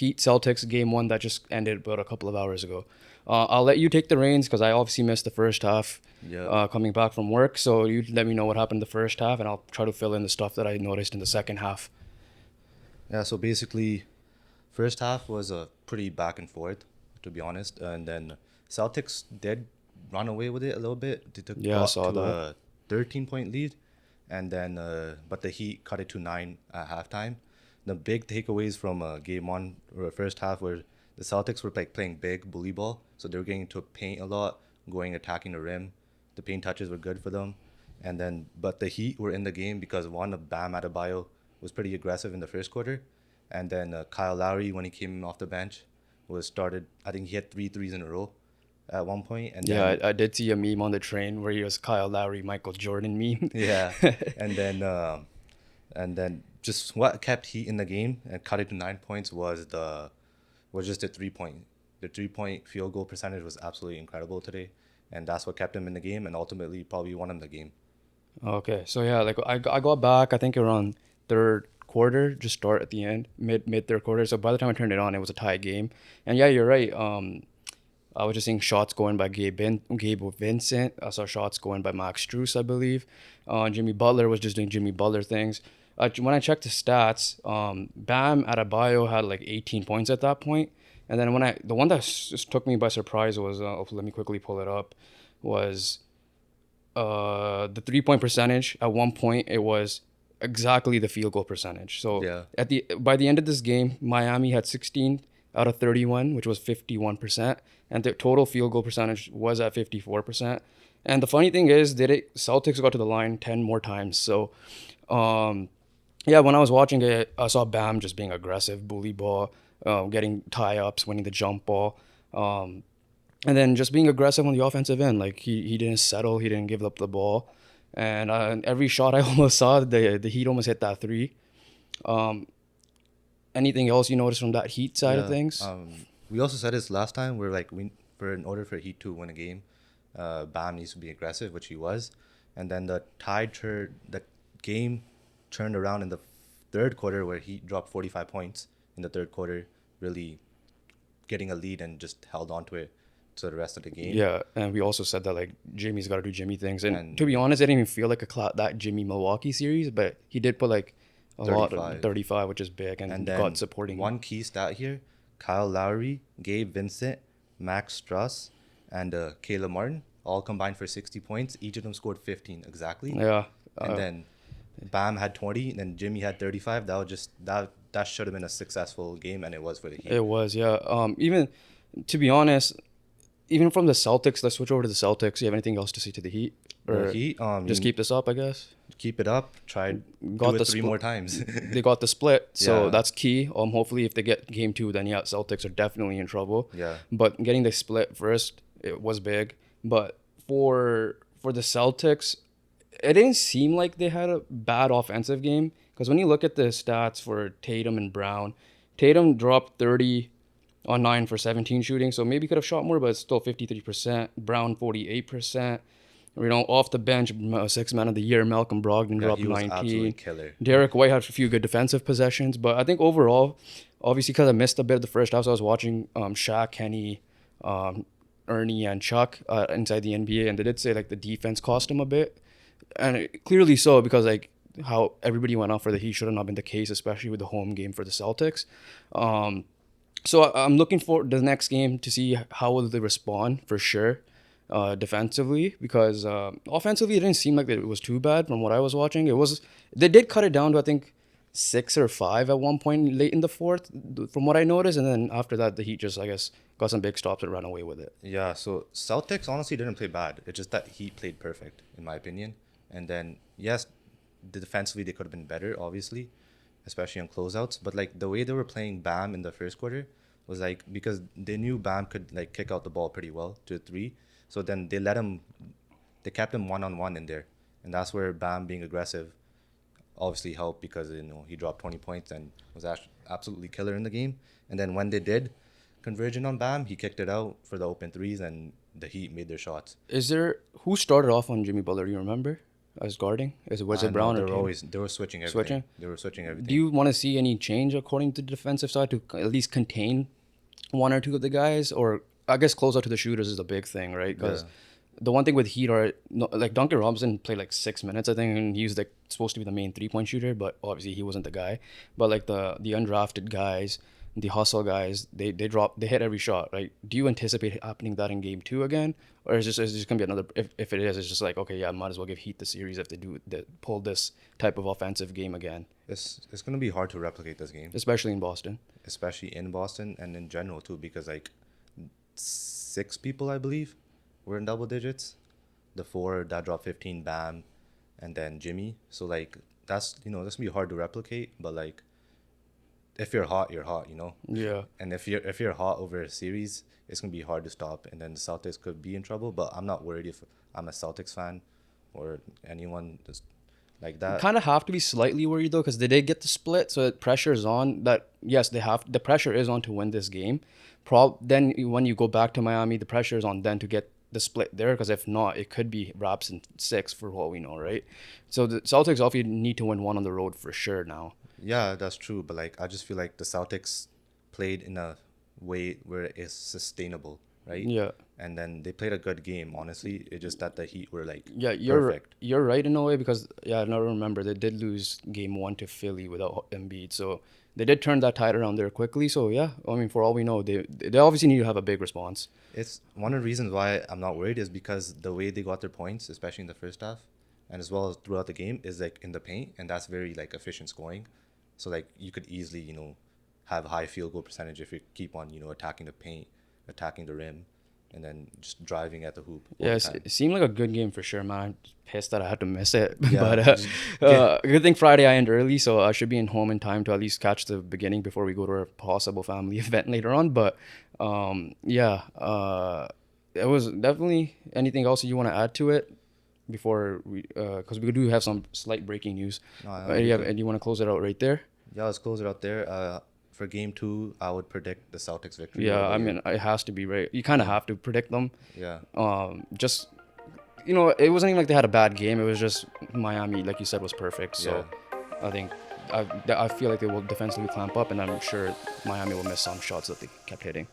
Heat Celtics game one that just ended about a couple of hours ago. I'll let you take the reins because I obviously missed the first half Yeah. coming back from work. So you let me know what happened in the first half, and I'll try to fill in the stuff that I noticed in the second half. Yeah. So basically, first half was a pretty back and forth, to be honest, and then Celtics did run away with it a little bit. They Yeah, I got saw to that. a 13-point lead, and then but the Heat cut it to 9 at halftime. The big takeaways from game one or first half were the Celtics were like playing big bully ball, so they were getting to paint a lot, going attacking the rim. The paint touches were good for them, and then but the Heat were in the game because one of Bam Adebayo was pretty aggressive in the first quarter, and then Kyle Lowry when he came off the bench was started. I think he had three threes in a row at one point, and Yeah, then I did see a meme on the train where he was Kyle Lowry, Michael Jordan meme. yeah, and then and then just what kept Heat in the game and cut it to 9 points was just the 3 point. The 3 point field goal percentage was absolutely incredible today, and that's what kept him in the game and ultimately probably won him the game. Okay, so yeah, like I got back I think around third quarter, just start at the end, mid third quarter. So by the time I turned it on, it was a tie game. And yeah, you're right. I was just seeing shots going by Gabe Vincent. I saw shots going by Max Strus, I believe. Jimmy Butler was just doing Jimmy Butler things. When I checked the stats, Bam Adebayo had like 18 points at that point. And then the one that just took me by surprise was, let me quickly pull it up, was the 3 point percentage. At one point, it was exactly the field goal percentage. So Yeah, by the end of this game, Miami had 16 out of 31, which was 51%, and the total field goal percentage was at 54%. And the funny thing is, Celtics got to the line 10 more times. So, um, yeah, when I was watching it, I saw Bam just being aggressive, bully ball, getting tie ups, winning the jump ball. Um, and then just being aggressive on the offensive end. Like he didn't settle, he didn't give up the ball, and every shot I almost saw, the Heat almost hit that three. Um, Anything else you noticed from that Heat side of yeah. things? We also said this last time. We're like for in order for Heat to win a game, Bam needs to be aggressive, which he was, and then the game turned around in the third quarter where he dropped 45 points in the third quarter, really getting a lead and just held on to it to the rest of the game. Yeah, and we also said that like Jimmy's got to do Jimmy things. And to And be honest, I didn't even feel like that Jimmy Milwaukee series, but he did put like a lot of 35. 35, which is big, And and got then supporting. one key stat here: Kyle Lowry, Gabe Vincent, Max Struss, and Caleb Martin all combined for 60 points. Each of them scored 15 exactly. Yeah, And then Bam had 20, and then Jimmy had 35. That should have been a successful game, and it was for the Heat. it was. Yeah. Even to be honest, even from the Celtics, let's switch over to the Celtics. You have anything else to say to the Heat, The or Heat, just keep this up? I guess keep it up. Try do got the it three split. more times. They got the split, so Yeah, that's key. Hopefully, if they get game two, then yeah, Celtics are definitely in trouble. yeah, But getting the split first, it was big. But for the Celtics, it didn't seem like they had a bad offensive game because when you look at the stats for Tatum and Brown, Tatum dropped 30 on 9 for 17 shooting, so maybe could have shot more, but it's still 53%. Brown 48%. Off the bench, six man of the year, Malcolm Brogdon yeah. dropped He was absolutely 19. killer. Derek White had a few good defensive possessions, but I think overall, obviously because I missed a bit of the first half, so I was watching Shaq, Kenny, um, Ernie, and Chuck inside the NBA, and they did say like the defense cost him a bit, and clearly so because like how everybody went off for the Heat should have not been the case, especially with the home game for the Celtics. Um, so I'm looking for the next game to see how will they respond for sure, defensively because offensively it didn't seem like it was too bad from what I was watching. They did cut it down to I think 6 or 5 at one point late in the fourth, from what I noticed, and then after that the Heat just I guess got some big stops and ran away with it. Yeah, so Celtics honestly didn't play bad. It's just that Heat played perfect, in my opinion. And then, yes, defensively they could have been better, obviously, especially on closeouts. But like the way they were playing Bam in the first quarter was like because they knew Bam could like kick out the ball pretty well to three. So then they kept him 1-on-1 in there, and that's where Bam being aggressive obviously helped because he dropped 20 points and was actually absolutely killer in the game. And then when they did conversion on Bam, he kicked it out for the open threes, and the Heat made their shots. Is there who started off on Jimmy Butler? Do you remember? as guarding? Was it No, Brown or Tatum? they were switching everything. Switching. They were switching Do everything. you want to see any change according to the defensive side to at least contain one or two of the guys? Or I guess close out to the shooters is a big thing, right? Because Yeah. the one thing with Heat are like Duncan Robinson played like 6 minutes, I think, and he was like supposed to be the main 3 point shooter, but obviously he wasn't the guy. But like the undrafted guys, the hustle guys, they hit every shot, right? Do you anticipate happening that in game two again, or is just gonna be another? If it is, it's just like okay, yeah, might as well give Heat the series if they pull this type of offensive game again, It's gonna be hard to replicate this game, especially in Boston. especially in Boston and in general too, because like 6 people I believe were in double digits. The four that dropped 15, Bam, and then Jimmy. So like that's gonna be hard to replicate. But like if you're hot, you're hot, you know. Yeah. And if you're hot over a series, it's gonna be hard to stop. And then the Celtics could be in trouble. But I'm not worried if I'm a Celtics fan or anyone just like that. Kind of have to be slightly worried though, because they did get the split, so the pressure is on. That yes, the pressure is on to win this game. Then when you go back to Miami, the pressure is on then to get the split there, because if not, it could be Raps in 6 for what we know, right? So the Celtics obviously need to win one on the road for sure now. Yeah, that's true. But like I just feel like the Celtics played in a way where it's sustainable, right? Yeah. And then they played a good game. Honestly, it's just that the Heat were like Yeah, perfect. you're right in a way, because yeah, I now remember they did lose game one to Philly without Embiid, so they did turn that tide around there quickly. So yeah, I mean, for all we know, they obviously need to have a big response. It's one of the reasons why I'm not worried is because the way they got their points, especially in the first half, and as well as throughout the game, is like in the paint, and that's very like efficient scoring. So like you could easily have high field goal percentage if you keep on attacking the paint, attacking the rim, and then just driving at the hoop all Yeah, the time. it seemed like a good game for sure, man. I'm just pissed that I had to miss it, Yeah, but just get good thing Friday I end early, so I should be in home in time to at least catch the beginning before we go to a possible family event later on. But yeah, it was definitely anything else you want to add to it before we, because we do have some slight breaking news. no, you're You have, good. and you want to close it out right there? Yeah, let's close it out there. For game two, I would predict the Celtics victory. What Yeah, about I you? mean, it has to be right. You kind of Yeah, have to predict them. yeah, Just it wasn't even like they had a bad game. It was just Miami, like you said, was perfect. yeah. So I think I feel like they will defensively clamp up, and I'm sure Miami will miss some shots that they kept hitting.